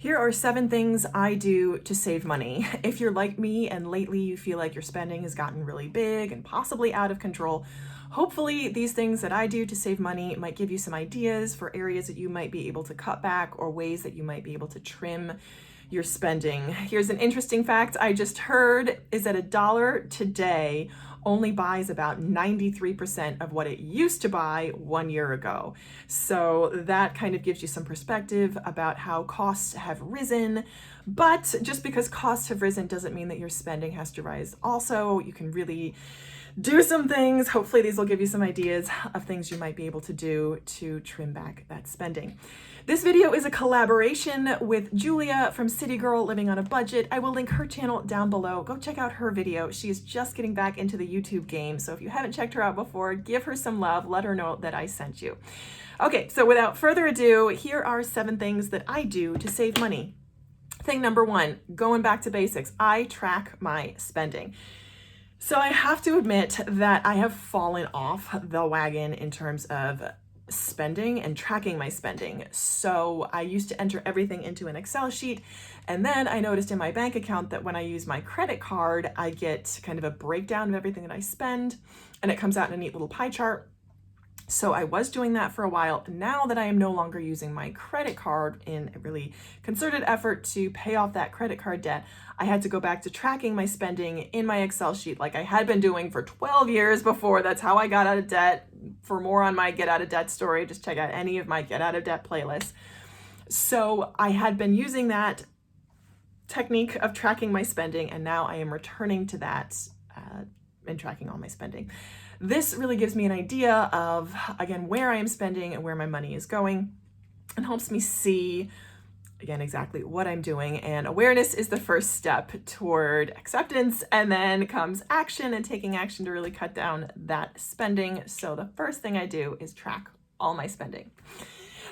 Here are 7 things I do to save money. If you're like me and lately you feel like your spending has gotten really big and possibly out of control, hopefully these things that I do to save money might give you some ideas for areas that you might be able to cut back or ways that you might be able to trim your spending. Here's an interesting fact I just heard is that $1 today only buys about 93% of what it used to buy 1 year ago. So that kind of gives you some perspective about how costs have risen. But just because costs have risen doesn't mean that your spending has to rise. Also, you can really do some things. Hopefully these will give you some ideas of things you might be able to do to trim back that spending. This video is a collaboration with Julia from City Girl Living on a Budget. I will link her channel down below. Go check out her video. She is just getting back into the YouTube game. So if you haven't checked her out before, give her some love. Let her know that I sent you. Okay, so without further ado, here are 7 things that I do to save money. Thing number 1, going back to basics, I track my spending. So I have to admit that I have fallen off the wagon in terms of spending and tracking my spending. So I used to enter everything into an Excel sheet, and then I noticed in my bank account that when I use my credit card, I get kind of a breakdown of everything that I spend, and it comes out in a neat little pie chart. So I was doing that for a while. Now that I am no longer using my credit card in a really concerted effort to pay off that credit card debt, I had to go back to tracking my spending in my Excel sheet like I had been doing for 12 years before. That's how I got out of debt. For more on my Get Out of Debt story, just check out any of my Get Out of Debt playlists. So I had been using that technique of tracking my spending, and now I am returning to that and tracking all my spending. This really gives me an idea of, again, where I am spending and where my money is going, and helps me see, again, exactly what I'm doing. And awareness is the first step toward acceptance, and then comes action and taking action to really cut down that spending. So the first thing I do is track all my spending.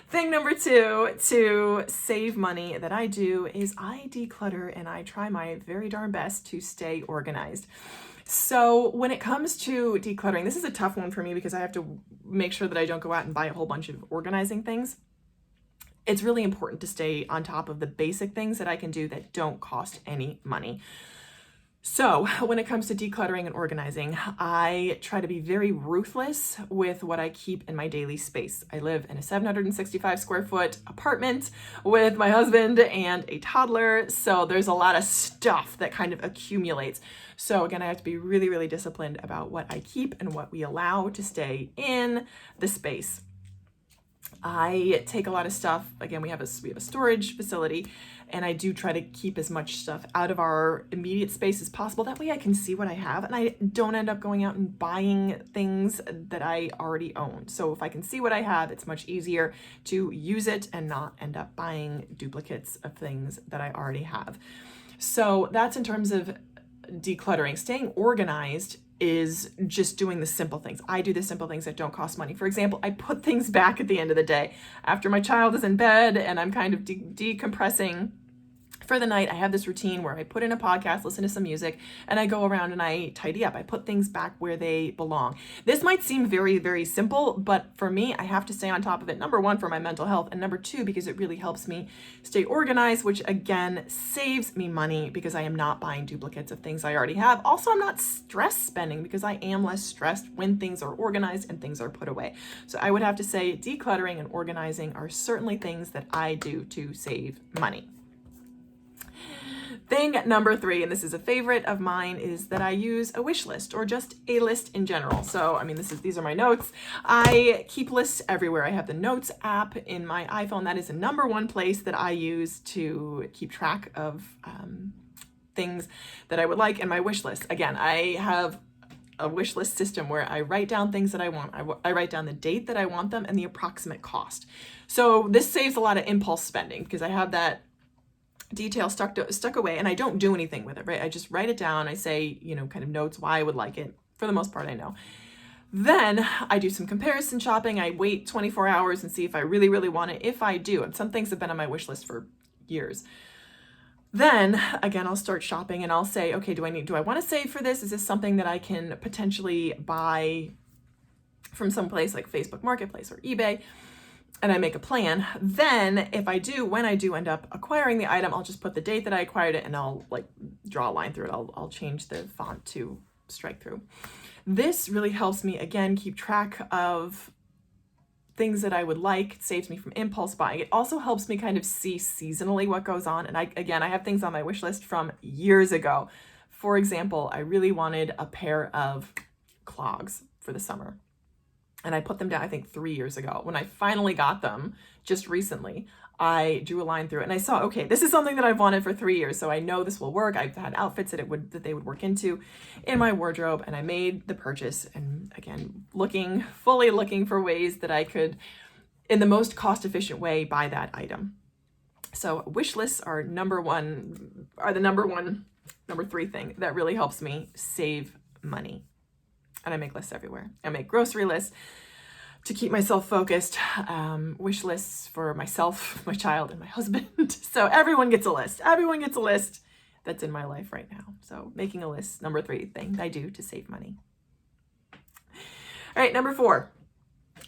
Thing number 2 to save money that I do is I declutter, and I try my very darn best to stay organized. So when it comes to decluttering, this is a tough one for me because I have to make sure that I don't go out and buy a whole bunch of organizing things. It's really important to stay on top of the basic things that I can do that don't cost any money. So when it comes to decluttering and organizing, I try to be very ruthless with what I keep in my daily space. I live in a 765 square foot apartment with my husband and a toddler. So there's a lot of stuff that kind of accumulates. So again, I have to be really, really disciplined about what I keep and what we allow to stay in the space. I take a lot of stuff. Again, we have a storage facility, and I do try to keep as much stuff out of our immediate space as possible. That way I can see what I have, and I don't end up going out and buying things that I already own. So if I can see what I have, it's much easier to use it and not end up buying duplicates of things that I already have. So that's in terms of decluttering. Staying organized is just doing the simple things. I do the simple things that don't cost money. For example, I put things back at the end of the day. After my child is in bed and I'm kind of decompressing for the night, I have this routine where I put in a podcast, listen to some music, and I go around and I tidy up. I put things back where they belong. This might seem very, very simple, but for me, I have to stay on top of it. Number 1, for my mental health, and number 2, because it really helps me stay organized, which again, saves me money because I am not buying duplicates of things I already have. Also, I'm not stress spending because I am less stressed when things are organized and things are put away. So I would have to say decluttering and organizing are certainly things that I do to save money. Thing number 3, and this is a favorite of mine, is that I use a wish list, or just a list in general. So, I mean, these are my notes. I keep lists everywhere. I have the Notes app in my iPhone. That is the number 1 place that I use to keep track of things that I would like, and my wish list. Again, I have a wish list system where I write down things that I want. I write down the date that I want them and the approximate cost. So this saves a lot of impulse spending because I have that detail stuck away, and I don't do anything with it, right? I just write it down. I say, kind of notes why I would like it. For the most part, I know. Then I do some comparison shopping. I wait 24 hours and see if I really, really want it. If I do, and some things have been on my wish list for years. Then again, I'll start shopping and I'll say, okay, do I want to save for this? Is this something that I can potentially buy from some place like Facebook Marketplace or eBay? and I make a plan, then when I do end up acquiring the item, I'll just put the date that I acquired it and I'll like draw a line through it. I'll change the font to strike through. This really helps me, again, keep track of things that I would like. It saves me from impulse buying. It also helps me kind of see seasonally what goes on. And I have things on my wish list from years ago. For example, I really wanted a pair of clogs for the summer. And I put them down, I think 3 years ago. When I finally got them just recently, I drew a line through it and I saw, okay, this is something that I've wanted for 3 years. So I know this will work. I've had outfits that they would work into in my wardrobe, and I made the purchase. And again, fully looking for ways that I could, in the most cost efficient way, buy that item. So wish lists are the number three thing that really helps me save money. And I make lists everywhere. I make grocery lists to keep myself focused, wish lists for myself, my child, and my husband. So everyone gets a list. Everyone gets a list that's in my life right now. So making a list, number 3 thing I do to save money. All right, number 4.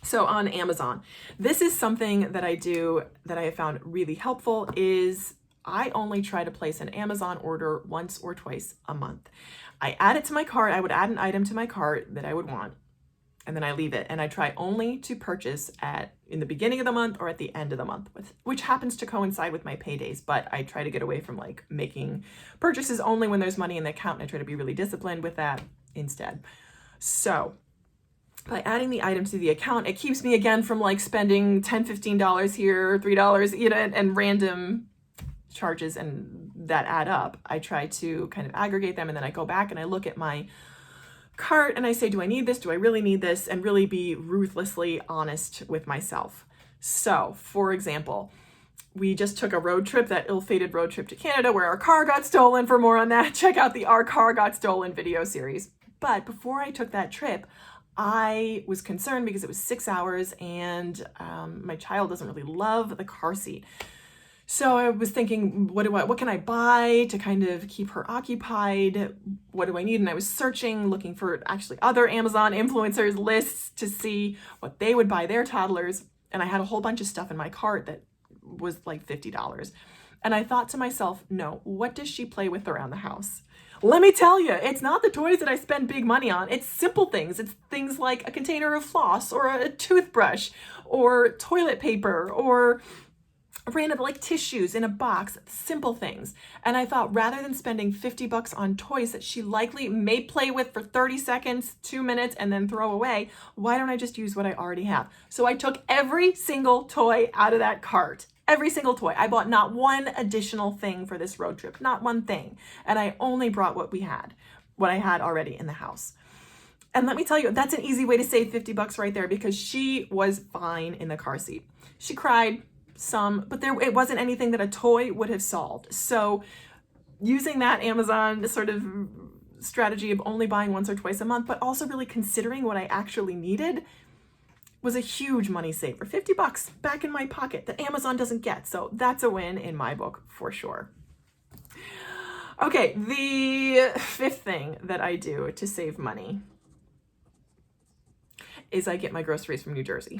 So on Amazon, this is something that I do that I have found really helpful is I only try to place an Amazon order once or twice a month. I add it to my cart. I would add an item to my cart that I would want, and then I leave it. And I try only to purchase in the beginning of the month or at the end of the month, which happens to coincide with my paydays. But I try to get away from like making purchases only when there's money in the account. And I try to be really disciplined with that instead. So by adding the item to the account, it keeps me again from like spending $10, $15 here, $3, and random charges and that add up. I try to kind of aggregate them, and then I go back and I look at my cart and I say, do I need this? Do I really need this? And really be ruthlessly honest with myself. So, for example, we just took a road trip, that ill-fated road trip to Canada where our car got stolen. For more on that, check out the Our Car Got Stolen video series. But before I took that trip, I was concerned because it was 6 hours and my child doesn't really love the car seat. So I was thinking, what can I buy to kind of keep her occupied? What do I need? And I was searching, looking for actually other Amazon influencers lists to see what they would buy their toddlers. And I had a whole bunch of stuff in my cart that was like $50. And I thought to myself, no, what does she play with around the house? Let me tell you, it's not the toys that I spend big money on. It's simple things. It's things like a container of floss or a toothbrush or toilet paper or random like tissues in a box, simple things. And I thought, rather than spending $50 on toys that she likely may play with for 30 seconds, 2 minutes, and then throw away, why don't I just use what I already have? So I took every single toy out of that cart. Every single toy. I bought not one additional thing for this road trip, not one thing. And I only brought what I had already in the house. And let me tell you, that's an easy way to save $50 right there, because she was fine in the car seat. She cried some, but it wasn't anything that a toy would have solved. So using that Amazon sort of strategy of only buying once or twice a month, but also really considering what I actually needed, was a huge money saver. $50 back in my pocket that Amazon doesn't get. So that's a win in my book for sure. Okay, the 5th thing that I do to save money is I get my groceries from New Jersey.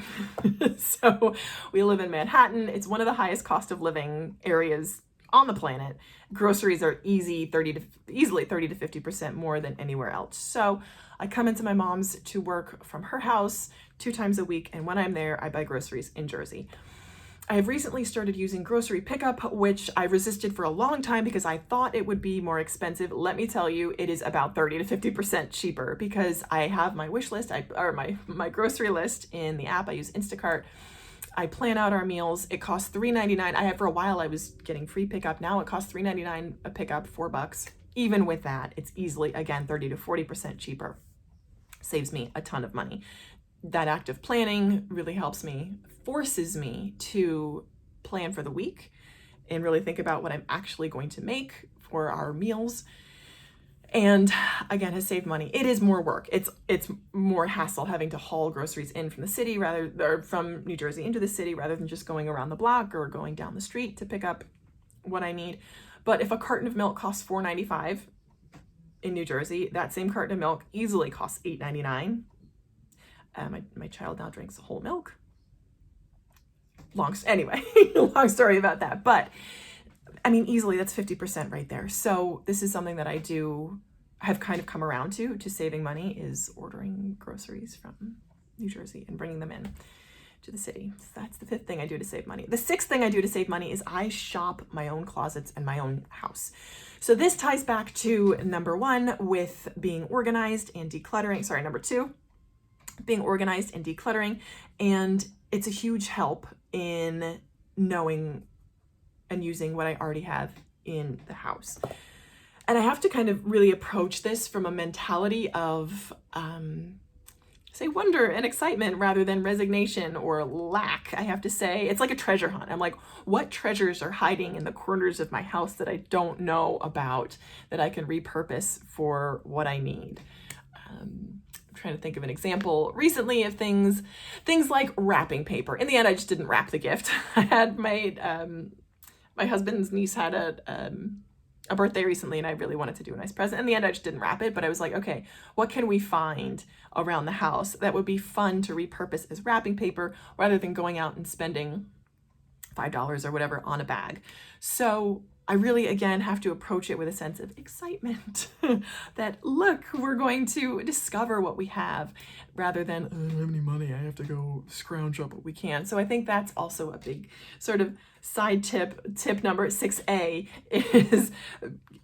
So we live in Manhattan. It's one of the highest cost of living areas on the planet. Groceries are easily 30 to 50% more than anywhere else. So I come into my mom's to work from her house 2 times a week, and when I'm there, I buy groceries in Jersey. I have recently started using grocery pickup, which I resisted for a long time because I thought it would be more expensive. Let me tell you, it is about 30 to 50% cheaper because I have my wish list, my grocery list in the app. I use Instacart. I plan out our meals. It costs $3.99. For a while, I was getting free pickup. Now it costs $3.99 a pickup, $4. Even with that, it's easily, again, 30 to 40% cheaper. Saves me a ton of money. That act of planning really helps me, forces me to plan for the week and really think about what I'm actually going to make for our meals. And again, has saved money. It is more work. It's more hassle having to haul groceries in from the city from New Jersey into the city rather than just going around the block or going down the street to pick up what I need. But if a carton of milk costs $4.95 in New Jersey, that same carton of milk easily costs $8.99. My child now drinks whole milk. Anyway, long story about that. But I mean, easily that's 50% right there. So this is something that have kind of come around to saving money, is ordering groceries from New Jersey and bringing them in to the city. So that's the 5th thing I do to save money. The 6th thing I do to save money is I shop my own closets and my own house. So this ties back to number 1 with being organized and decluttering. Sorry, number 2, being organized and decluttering. And it's a huge help in knowing and using what I already have in the house. And I have to kind of really approach this from a mentality of, say, wonder and excitement rather than resignation or lack. I have to say, it's like a treasure hunt. I'm like, what treasures are hiding in the corners of my house that I don't know about, that I can repurpose for what I need? I'm trying to think of an example recently of things like wrapping paper. In the end, I just didn't wrap the gift. I had my husband's niece had a birthday recently, and I really wanted to do a nice present. In the end, I just didn't wrap it, but I was like, okay, what can we find around the house that would be fun to repurpose as wrapping paper rather than going out and spending $5 or whatever on a bag? So I really, again, have to approach it with a sense of excitement that, look, we're going to discover what we have, rather than, I don't have any money, I have to go scrounge up what we can. So I think that's also a big sort of side tip number 6A, is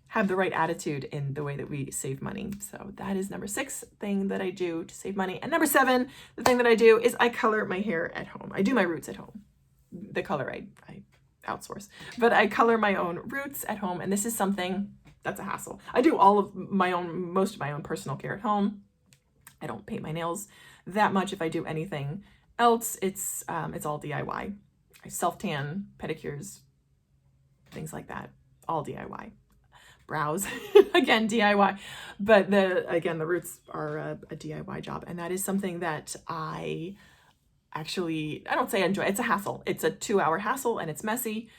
have the right attitude in the way that we save money. So that is number 6 thing that I do to save money. And number 7, the thing that I do is I color my hair at home. I do my roots at home. The color I outsource, but I color my own roots at home. And this is something that's a hassle. I do most of my own personal care at home. I don't paint my nails that much. If I do anything else, it's all DIY. I self-tan, pedicures, things like that, all DIY. Brows, again, DIY. But the roots are a DIY job. And that is something that I don't say enjoy. It's a hassle. It's a 2-hour hassle, and it's messy,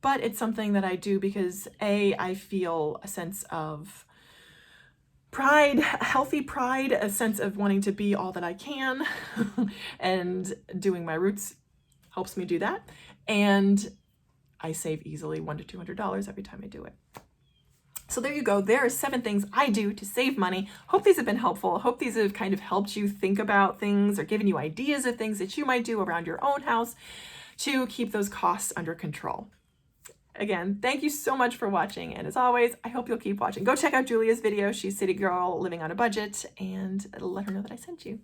but it's something that I do because I feel a sense of pride, a healthy pride, a sense of wanting to be all that I can, and doing my roots helps me do that. And I save easily $100 to $200 every time I do it. So there you go. There are 7 things I do to save money. Hope these have been helpful. Hope these have kind of helped you think about things or given you ideas of things that you might do around your own house to keep those costs under control. Again, thank you so much for watching. And as always, I hope you'll keep watching. Go check out Julia's video. She's City Girl Living on a Budget, and let her know that I sent you.